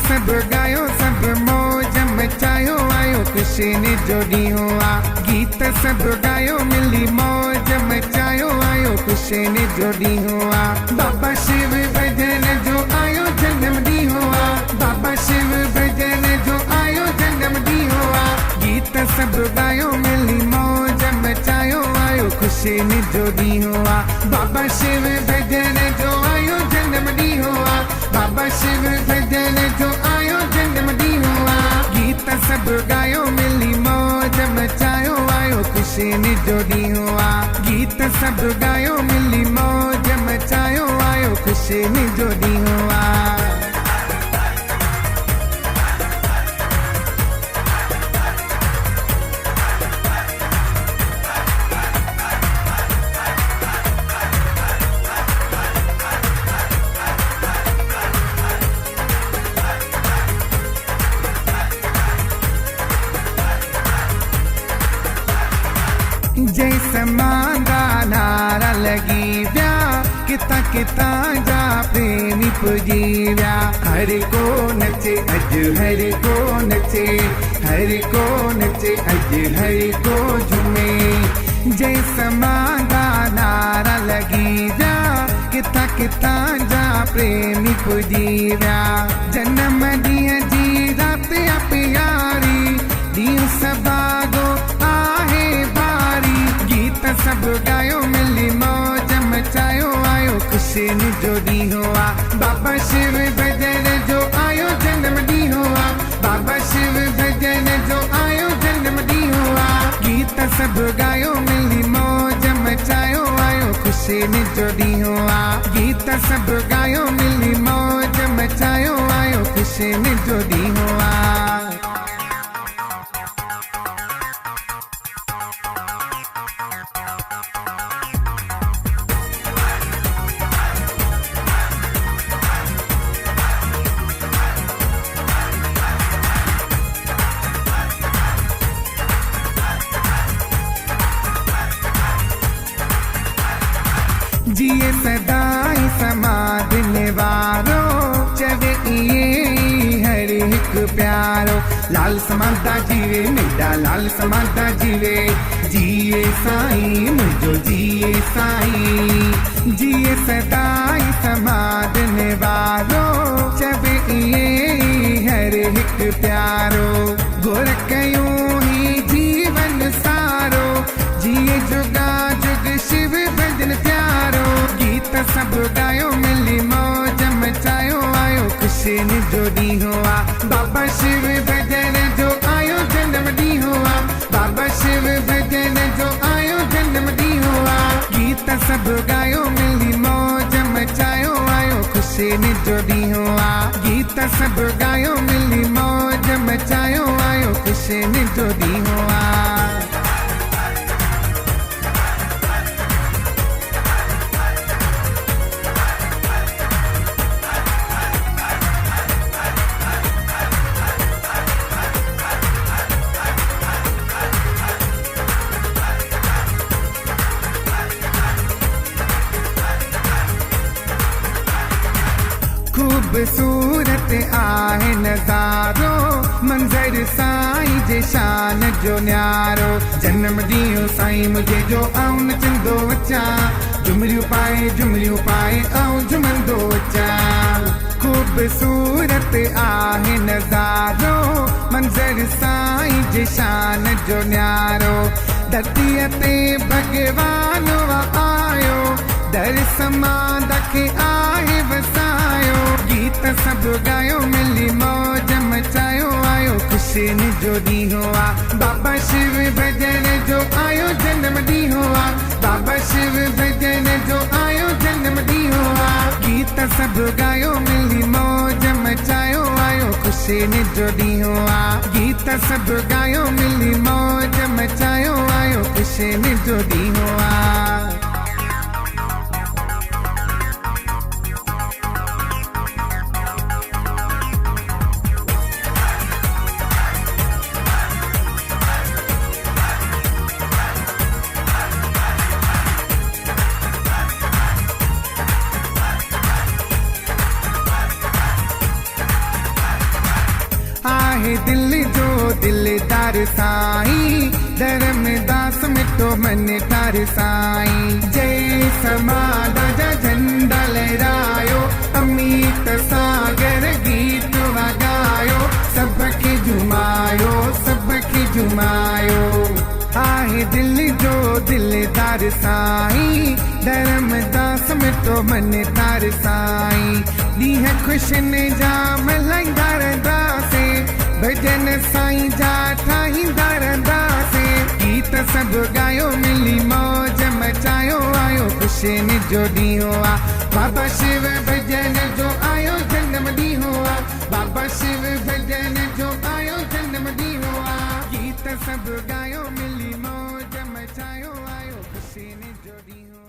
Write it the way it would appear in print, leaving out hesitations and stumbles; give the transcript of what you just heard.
सब गायो सब मौज मचायो आयो खुशी ने जोड़ी हुआ गीत सब गायो मिली मौज मचायो आयो खुशी ने जोड़ी हुआ बाबा शिव भजन जो आयो जन्म दी हुआ बाबा शिव भजन जो आयो जन्म दी हुआ गीत सब गायो मिली मौज मचायो आयो खुशी ने जोड़ी हुआ बाबा शिव भजन जो आयो जन्म दी हुआ बाबा शिव भजन जो आयो जन्म दी हुआ गीत सब गायो मिली मौज मचायो आयो खुशी ने जोड़ी हुआ गीत सब गायो मिली मौज मचायो आयो खुशी ने जोड़ी हुआ जैसे मांगा नारा लगी व्या किता किता जा प्रेमी पुजी व्या हर को नचे अज हर को नचे हर को नचे अज हर को झूमे जैसे मांगा नारा लगी व्या किता किता जा प्रेमी पुजी व्या जन्म दिया जी रात प्यारी दियो सबागो सब गायो मिली मौज मचायो आयो खुशी ने जोड़ी हुआ बाबा शिव भजन जो आयो जन्म दी हुआ बाबा शिव भजन जो आयो जन्म दी हुआ गीत सब गायो मिली मौज मचायो आयो खुशी ने जोड़ी हुआ गीत सब गायो मिली मौज मचायो आयो खुशी ने जोड़ी हुआ जिए सदाई समाधि वारो चवे इए हर एक प्यारो लाल समाधा जीवे मेरा लाल समाधा जीवे जिए साई मुझो जिए साई जिए सदाई समाधि वारो चवे इए हर एक प्यारो गोर कयूं ही जीवन सारो जिए जुगा जुग शिव भजन प्यारो गीत सब गायो मिली मौज मचायो आयो खुशी ने जोड़ी हुआ बाबा शिव भजन जो आयो जन्म दी हुआ बाबा शिव भजन जो आयो जन्म दी हुआ गीत सब गायो मिली मौज मचायो आयो खुशी ने जोड़ी हुआ गीत सब गायो मिली मौज मचायो आयो खुशी ने जोड़ी हुआ खूबसूरत आहे नज़ारो मंजर साईं जे शान जो न्यारो जन्म दियो साईं मुझे जो आऊं नचंदो अचा झुमरियूं पाए आऊं झुमंदो अचा खूबसूरत आहे नज़ारो मंजर साईं जे शान जो न्यारो धरतीअ ते भगवान आयो दर समाद खे आहे वसायो गीत सब गायो मिली मौज मचायो आयो खुशी ने जोड़ी हुआ बाबा शिव भजन जो आयो जन्म दी हुआ बाबा शिव भजन जो आयो जन्म दी हुआ गीत सब गायो मिली मौज मचायो आयो खुशी ने जोड़ी हुआ गीत सब गायो मिली मौज मचायो आयो खुशी ने जोड़ी हुआ साईं धर्मदास मिटो मन तार साईं जय समादा जा झंडा लहरायो अमित सागर गीत वगायो सबके जुमायो आहे दिल जो दिलदार साईं धर्मदास मिटो मन तार साईं ॾींहं ख़ुशियुनि जा मल्हाईंदा रहंदासीं भॼन साईं जा ठाहींदा रहंदासीं गीत सभु ॻायो मिली मौज मचायो आयो ख़ुशियुनि जो ॾींहुं आहे बाबा शिव भॼन जो आयो जनम ॾींहुं आहे बाबा शिव भॼन जो आयो जनम ॾींहुं आहे गीत सभु ॻायो मिली मौज मचायो आयो ख़ुशियुनि जो ॾींहुं